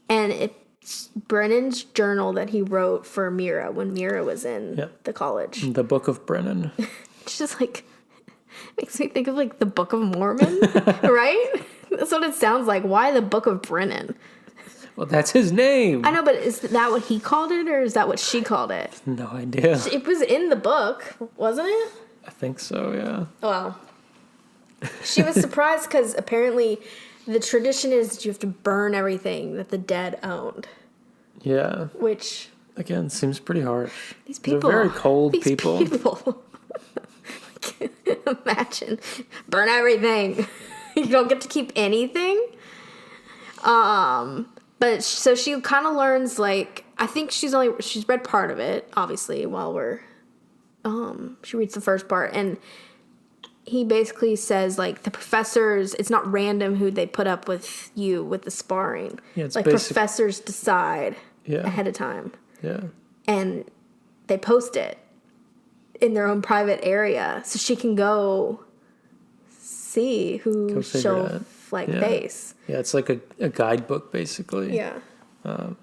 And it's Brennan's journal that he wrote for Mira when Mira was in the college. The Book of Brennan. It's just like makes me think of like the Book of Mormon, right? That's what it sounds like. Why the Book of Brennan? Well, that's his name. I know, but is that what he called it, or is that what she called it? No idea. It was in the book, wasn't it? I think so, yeah. Well, she was surprised because apparently the tradition is that you have to burn everything that the dead owned. Yeah. Which, again, seems pretty harsh. these people... They're very cold these people. Imagine. Burn everything. You don't get to keep anything. But so she kind of learns, like, I think she's read part of it, obviously, she reads the first part, and he basically says, like, the professors, it's not random who they put up with you with the sparring. Yeah, it's like, professors decide ahead of time. Yeah. And they post it in their own private area, so she can go see who she'll, face. Yeah, it's like a guidebook, basically. Yeah. To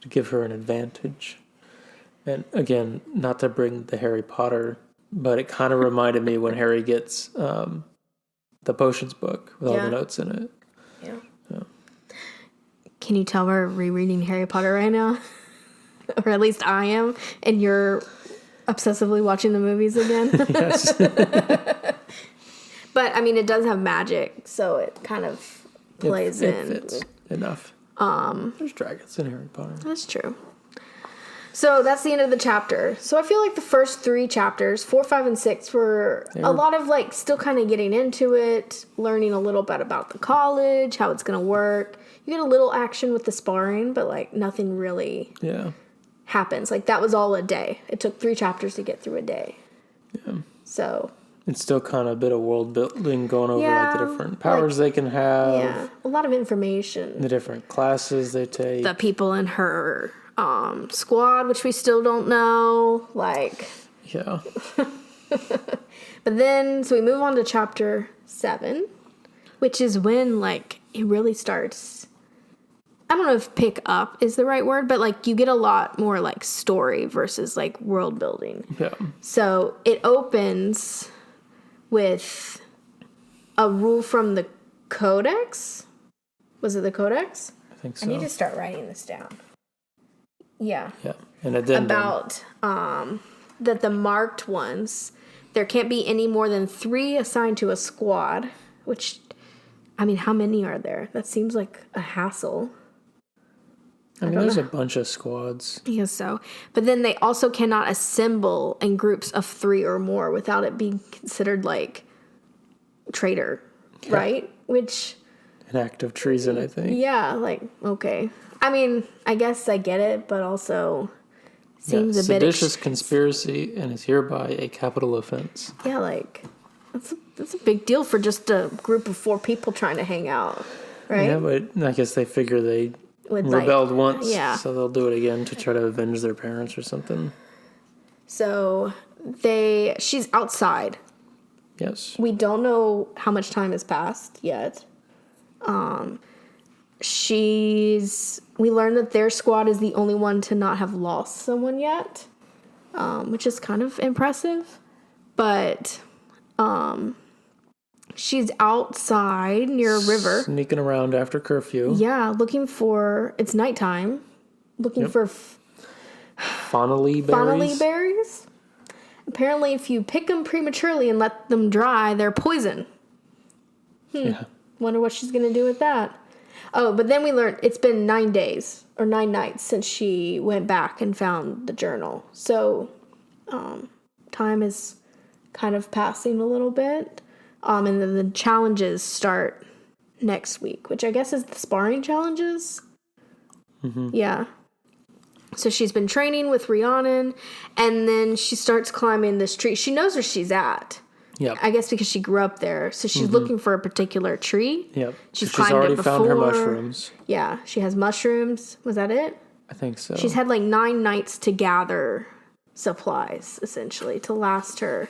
give her an advantage. And again, not to bring the Harry Potter, but it kind of reminded me when Harry gets the potions book with all the notes in it. Yeah. Can you tell we're rereading Harry Potter right now? Or at least I am, and you're obsessively watching the movies again? Yes. But, I mean, it does have magic, so it kind of plays in. It fits enough. There's dragons in Harry Potter. That's true. So that's the end of the chapter. So I feel like the first 3 chapters, 4, 5, and 6, were a lot of, like, still kind of getting into it, learning a little bit about the college, how it's going to work. You get a little action with the sparring, but, like, nothing really happens. Like, that was all a day. It took 3 chapters to get through a day. Yeah. So... it's still kind of a bit of world building going over, like, the different powers they can have. Yeah, a lot of information. The different classes they take. The people in her squad, which we still don't know. Like... yeah. But then, so we move on to chapter 7, which is when, like, it really starts... I don't know if pick up is the right word, but, like, you get a lot more, like, story versus, like, world building. Yeah. So it opens with a rule from the Codex. Was it the Codex? I think so. I need to start writing this down. Yeah. Yeah. And addendum. About that the marked ones, there can't be any more than 3 assigned to a squad, which, I mean, how many are there? That seems like a hassle. I mean, there's a bunch of squads. I guess so. But then they also cannot assemble in groups of 3 or more without it being considered, like, traitor, right? Which... an act of treason, I think. Yeah, like, okay. I mean, I guess I get it, but also seems a bit... seditious conspiracy and is hereby a capital offense. Yeah, like, that's a big deal for just a group of 4 people trying to hang out, right? Yeah, but I guess they figure they... rebelled once, so they'll do it again to try to avenge their parents or something. So she's outside. Yes. We don't know how much time has passed yet. We learned that their squad is the only one to not have lost someone yet, which is kind of impressive. But she's outside near a river. Sneaking around after curfew. Yeah, it's nighttime. Looking for Fonnelly berries. Fonnelly berries. Apparently, if you pick them prematurely and let them dry, they're poison. Yeah. Wonder what she's going to do with that. Oh, but then we learned it's been 9 days or 9 nights since she went back and found the journal. So, time is kind of passing a little bit. And then the challenges start next week, which I guess is the sparring challenges. Mm-hmm. Yeah. So she's been training with Rhiannon, and then she starts climbing this tree. She knows where she's at. Yep. I guess because she grew up there. So she's looking for a particular tree. Yep. She's already found her mushrooms. Yeah. She has mushrooms. Was that it? I think so. She's had like 9 nights to gather supplies, essentially, to last her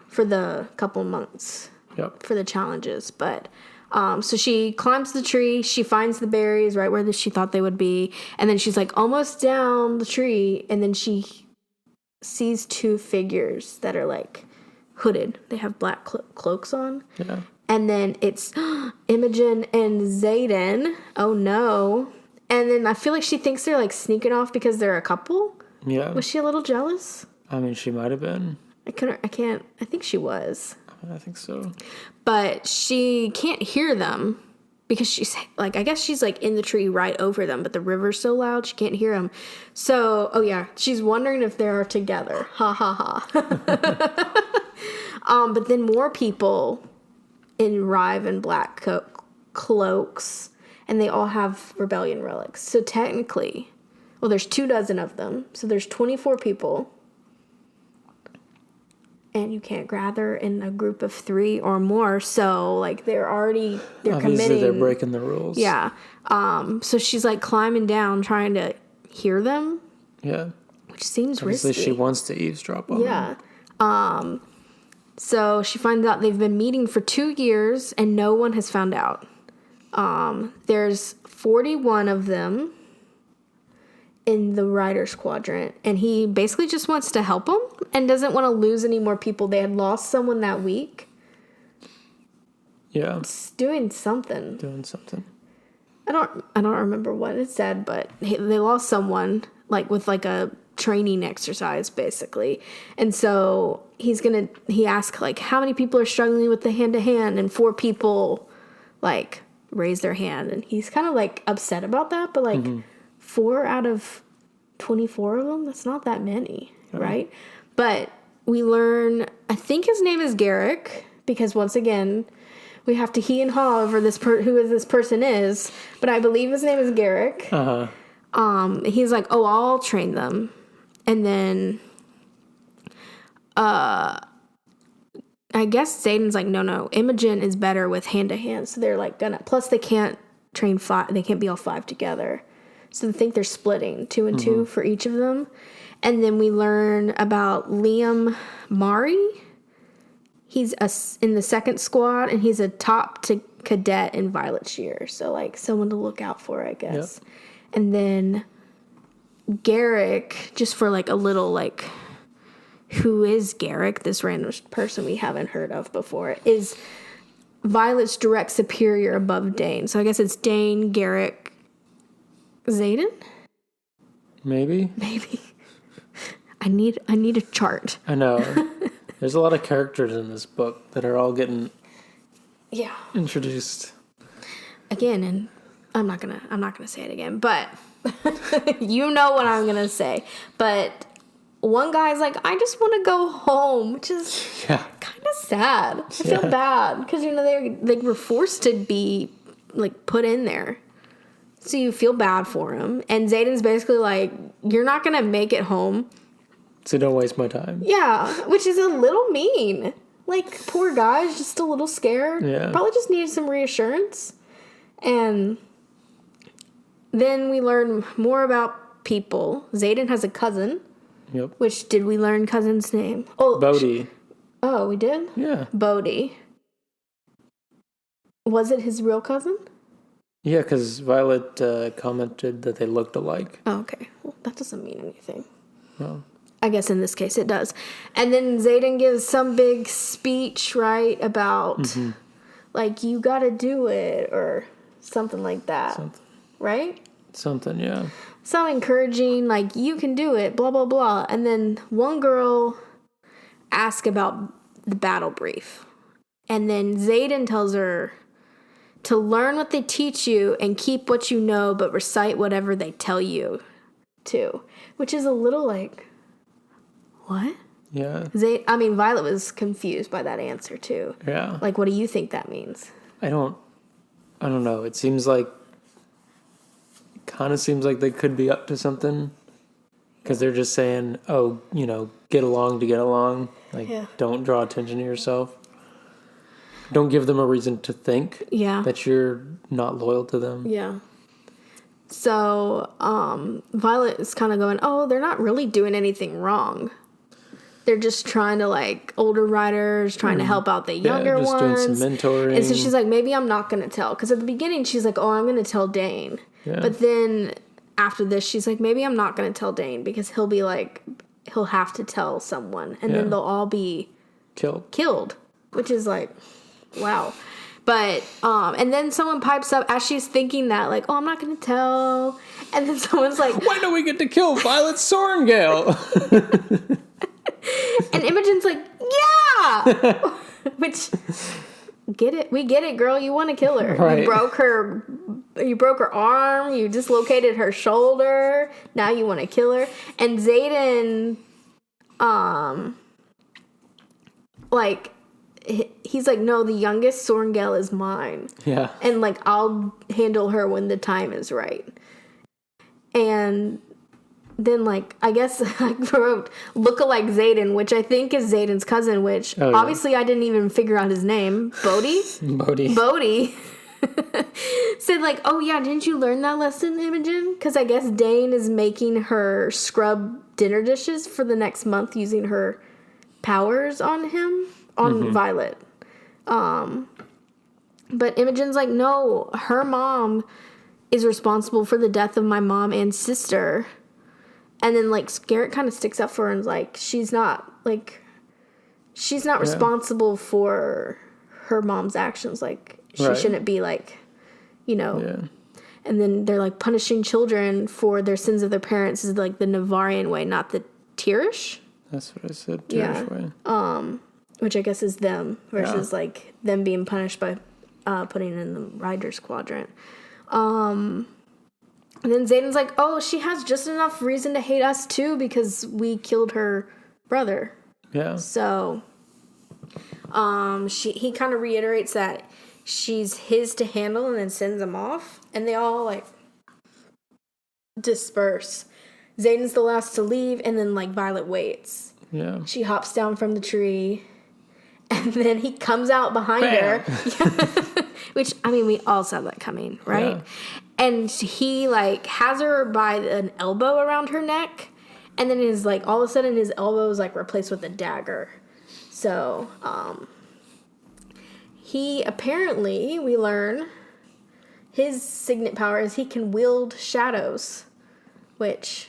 for the couple months. Yep. For the challenges. But so she climbs the tree, she finds the berries right where she thought they would be, and then she's like almost down the tree, and then she sees 2 figures that are like hooded. They have black cloaks on. Yeah. And then it's Imogen and Zayden. Oh no. And then I feel like she thinks they're like sneaking off because they're a couple. Yeah. Was she a little jealous? I mean, she might have been. I think she was. I think so. But she can't hear them because she's like, I guess she's like in the tree right over them, but the river's so loud she can't hear them. So, oh yeah, she's wondering if they're together. Ha ha ha. But then more people in Rive black cloaks, and they all have rebellion relics. So technically, well, there's 24 of them. So there's 24 people. And you can't gather in a group of 3 or more. So, like, they're committing. They're breaking the rules. Yeah. So she's, like, climbing down, trying to hear them. Yeah. Which seems Obviously, risky. she wants to eavesdrop on them. Yeah. So she finds out they've been meeting for 2 years, and no one has found out. There's 41 of them in the Riders Quadrant, and he basically just wants to help them and doesn't want to lose any more people. They had lost someone that week. Yeah. It's doing something. I don't remember what it said, but they lost someone, like, with, like, a training exercise, basically. And so he asked, like, how many people are struggling with the hand-to-hand, and 4 people, like, raise their hand, and he's kind of, like, upset about that, but, like, 4 out of 24 of them, that's not that many, right? But we learn, I think his name is Garrick, because once again, we have to he and haw over who this person is, but I believe his name is Garrick. He's like, oh, I'll train them. And then, I guess Zayden's like, no, Imogen is better with hand-to-hand, so they're like plus they can't train 5, they can't be all 5 together. So I think they're splitting 2 and 2 for each of them. And then we learn about Liam Mari. He's in the 2nd squad, and he's a top cadet in Violet Shear. So, like, someone to look out for, I guess. Yep. And then Garrick, just for, like, a little, like, who is Garrick, this random person we haven't heard of before, is Violet's direct superior above Dane. So I guess it's Dane, Garrick, Zayden? Maybe. I need a chart. I know. There's a lot of characters in this book that are all getting introduced. Again, and I'm not gonna say it again, but you know what I'm gonna say. But one guy's like, I just want to go home, which is kind of sad. I feel bad because they were forced to be, like, put in there. So you feel bad for him. And Zayden's basically like, you're not going to make it home. So don't waste my time. Yeah, which is a little mean. Like, poor guy's just a little scared. Yeah. Probably just needed some reassurance. And then we learn more about people. Zayden has a cousin. Yep. Which, did we learn cousin's name? Oh, Bodhi. Oh, we did? Yeah. Bodhi. Was it his real cousin? Yeah, because Violet commented that they looked alike. Oh, okay. Well, that doesn't mean anything. Well, I guess in this case it does. And then Zayden gives some big speech, right, about, like, you gotta do it, or something like that. Right? Something, yeah. Some encouraging, like, you can do it, blah, blah, blah. And then one girl asks about the battle brief. And then Zayden tells her to learn what they teach you and keep what you know, but recite whatever they tell you to. Which is a little like, what? Yeah. Violet was confused by that answer too. Yeah. Like, what do you think that means? I don't know. It kind of seems like they could be up to something. Because they're just saying, oh, get along to get along. Like, don't draw attention to yourself. Don't give them a reason to think that you're not loyal to them. Yeah. So, Violet is kind of going, oh, they're not really doing anything wrong. They're just trying to, like, older writers, trying to help out the younger ones. Doing some mentoring. And so she's like, maybe I'm not going to tell. Because at the beginning, she's like, oh, I'm going to tell Dane. Yeah. But then after this, she's like, maybe I'm not going to tell Dane because he'll be like, he'll have to tell someone. And then they'll all be killed. Which is like... wow. But, and then someone pipes up as she's thinking that, like, oh, I'm not going to tell. And then someone's like, why don't we get to kill Violet Sorengale? And Imogen's like, yeah! Which get it. We get it, girl. You want to kill her. Right. You broke her arm. You dislocated her shoulder. Now you want to kill her. And Xaden, like, he's like, no, the youngest Sorngale is mine. Yeah. And, like, I'll handle her when the time is right. And then, like, I guess I wrote lookalike Xaden, which I think is Xaden's cousin, which obviously I didn't even figure out his name. Bodhi? Bodhi. Said, like, oh, yeah, didn't you learn that lesson, Imogen? Because I guess Dane is making her scrub dinner dishes for the next month using her powers on him, on Violet. But Imogen's like, no, her mom is responsible for the death of my mom and sister. And then, like, Garrett kind of sticks up for her and is like, she's not responsible for her mom's actions. Like, she shouldn't be, like, you know. Yeah. And then they're, like, punishing children for their sins of their parents is, like, the Navarian way, not the Tirish. That's what I said, Tirish way. Which I guess is them versus, like, them being punished by putting in the Riders Quadrant. And then Xaden's like, oh, she has just enough reason to hate us, too, because we killed her brother. Yeah. So, he kind of reiterates that she's his to handle and then sends them off. And they all, like, disperse. Xaden's the last to leave, and then, like, Violet waits. Yeah. She hops down from the tree, and then he comes out behind her. Which, I mean, we all saw that coming, right? Yeah. And he, like, has her by an elbow around her neck. And then is like, all of a sudden, his elbow is, like, replaced with a dagger. So, he apparently, we learn, his signet power is he can wield shadows. Which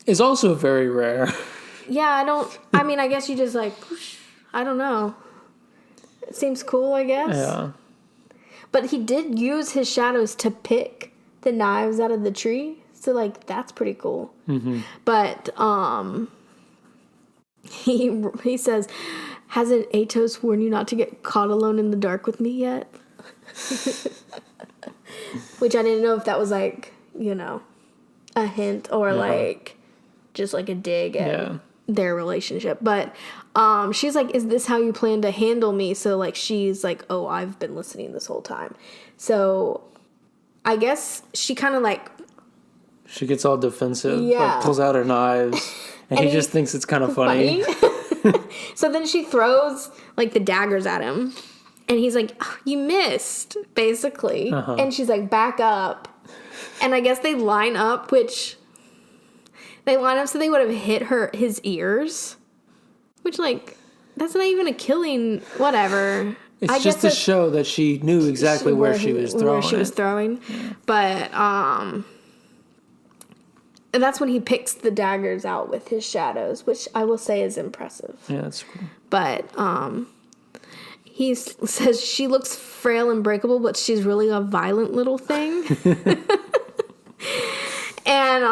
is also very rare. Yeah, I guess you just, like, whoosh, I don't know. It seems cool, I guess. Yeah. But he did use his shadows to pick the knives out of the tree. So, like, that's pretty cool. Mm-hmm. But, he says, hasn't Atos warned you not to get caught alone in the dark with me yet? Which I didn't know if that was, like, you know, a hint or, like, just, like, a dig at their relationship. But, she's like, is this how you plan to handle me? So, like, she's like, oh, I've been listening this whole time. So, I guess she kind of, like, she gets all defensive, like, pulls out her knives, and he just thinks it's kind of funny. So then she throws, like, the daggers at him, and he's like, oh, you missed, basically. And she's like, back up. And I guess they line up, so they would have hit his ears. Which, like, that's not even a killing, whatever. It's just to show that she knew exactly where she was throwing. Yeah. But, and that's when he picks the daggers out with his shadows, which I will say is impressive. Yeah, that's cool. But, he says she looks frail and breakable, but she's really a violent little thing. And,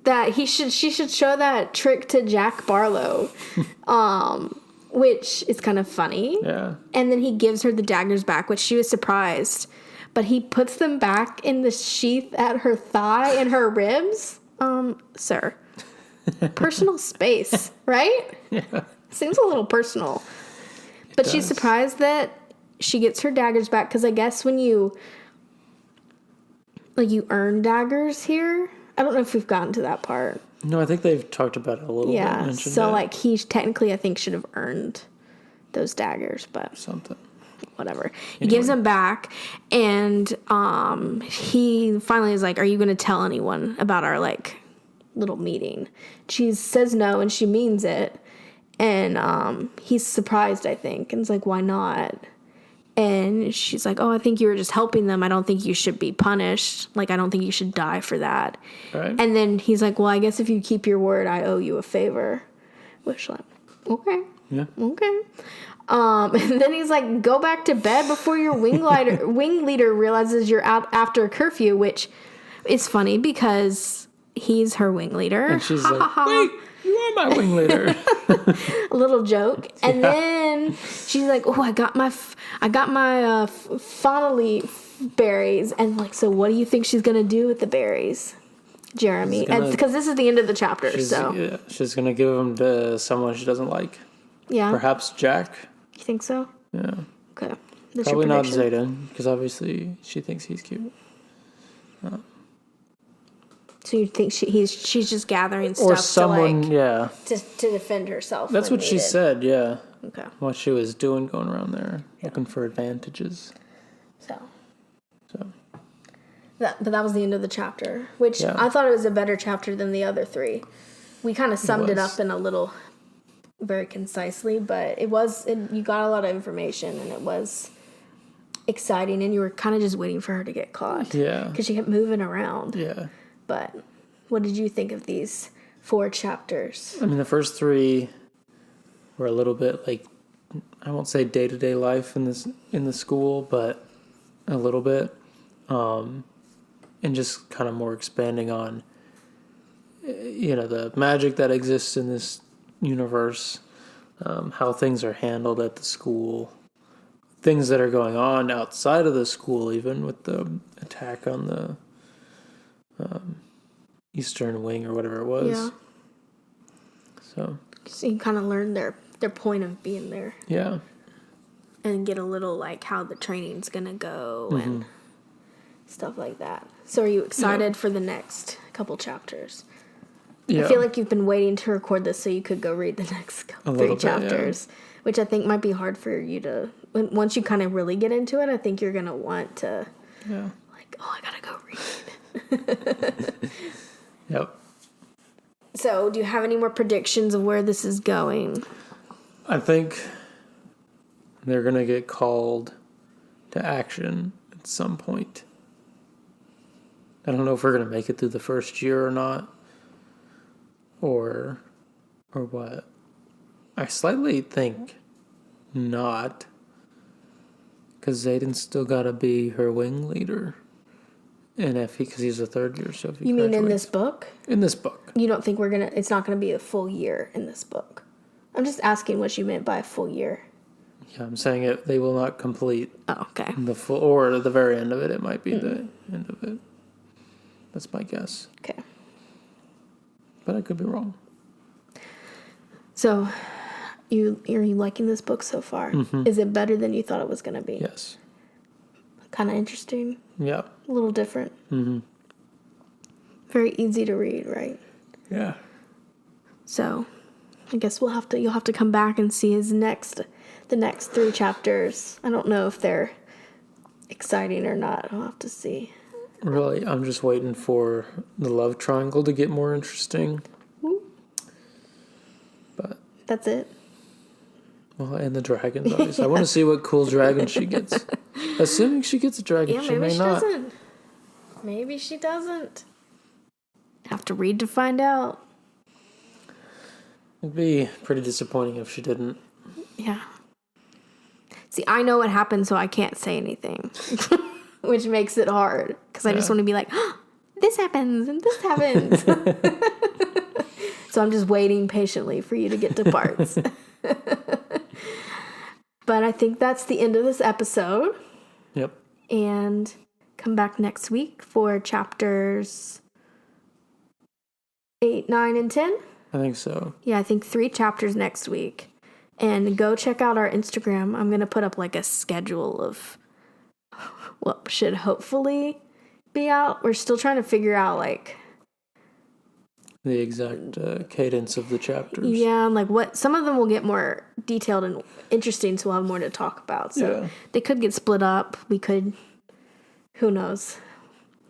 that she should show that trick to Jack Barlow, which is kind of funny. Yeah. And then he gives her the daggers back, which she was surprised. But he puts them back in the sheath at her thigh and her ribs. Sir. Personal space, right? Yeah. Seems a little personal. But she's surprised that she gets her daggers back, because I guess when you earn daggers here. I don't know if we've gotten to that part. No, I think they've talked about it a little bit. Yeah, so, like, he technically, I think, should have earned those daggers, but... something. Whatever. He gives them back, and he finally is like, are you going to tell anyone about our, like, little meeting? She says no, and she means it, and he's surprised, I think, and is like, why not? And she's like, oh, I think you were just helping them. I don't think you should be punished. Like, I don't think you should die for that. Right. And then he's like, well, I guess if you keep your word, I owe you a favor. Which, like, okay. Yeah. Okay. And then he's like, go back to bed before your wing leader realizes you're out after curfew, which is funny because he's her wing leader. And she's like, wait, you want my wing leader. A little joke. And then she's like, oh, I got my fauna leaf berries. And like, so what do you think she's going to do with the berries, Jeremy? Because this is the end of the chapter. She's going to give them to someone she doesn't like. Yeah. Perhaps Jack. You think so? Yeah. Okay. Probably not Zayden, because obviously she thinks he's cute. So you think she's just gathering stuff or someone, to defend herself? That's what she said. Yeah. Okay. What she was doing, going around there, looking for advantages. So. But that was the end of the chapter, which I thought it was a better chapter than the other 3. We kind of summed it up in a little, very concisely, but you got a lot of information, and it was exciting, and you were kind of just waiting for her to get caught. Yeah. Because she kept moving around. Yeah. But what did you think of these 4 chapters? I mean, the first 3 were a little bit like, I won't say day-to-day life in the school, but a little bit. And just kind of more expanding on, the magic that exists in this universe, how things are handled at the school, things that are going on outside of the school, even with the attack on the Eastern Wing or whatever it was. Yeah. So you kind of learn their point of being there. Yeah. And get a little like how the training's gonna go and stuff like that. So are you excited for the next couple chapters? Yeah. I feel like you've been waiting to record this so you could go read the next 3 chapters, which I think might be hard for you to. Once you kind of really get into it, I think you're gonna want to. Yeah. Like, I gotta go read. Yep. So, do you have any more predictions of where this is going? I think they're going to get called to action at some point. I don't know if we're going to make it through the first year or not. Or what. I slightly think not. Because Zayden's still got to be her wing leader. And because he's a 3rd year, so if he You mean in this book? In this book. You don't think it's not gonna be a full year in this book? I'm just asking what you meant by a full year. Yeah, I'm saying they will not complete. Oh, okay. The full, or at the very end of it might be the end of it. That's my guess. Okay. But I could be wrong. So, are you liking this book so far? Mm-hmm. Is it better than you thought it was gonna be? Yes. Kind of interesting. Yeah. A little different. Mm-hmm. Very easy to read, right? Yeah. So, I guess you'll have to come back and see the next 3 chapters. I don't know if they're exciting or not. I'll have to see. Really, I'm just waiting for the love triangle to get more interesting. Woo. But that's it. Well, and the dragons, obviously. I want to see what cool dragon she gets. Assuming she gets a dragon, she may not. Doesn't. Maybe she doesn't. Have to read to find out. It'd be pretty disappointing if she didn't. Yeah. See, I know what happened, so I can't say anything. Which makes it hard. Because I just want to be like, oh, this happens, and this happens. So I'm just waiting patiently for you to get to parts. But I think that's the end of this episode. Yep. And come back next week for chapters 8, 9, and 10. I think so. Yeah, I think 3 chapters next week. And go check out our Instagram. I'm going to put up like a schedule of what should hopefully be out. We're still trying to figure out like the exact cadence of the chapters. Yeah, like what some of them will get more detailed and interesting, so we'll have more to talk about. So they could get split up. We could, who knows?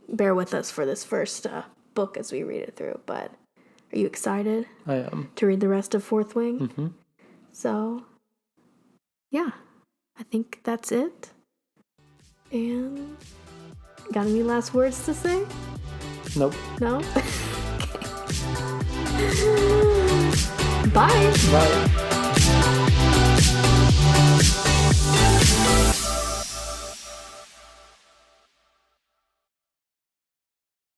Bear with us for this first book as we read it through. But are you excited? I am. To read the rest of Fourth Wing? Mm-hmm. So, yeah, I think that's it. And got any last words to say? Nope. No? Bye. Bye.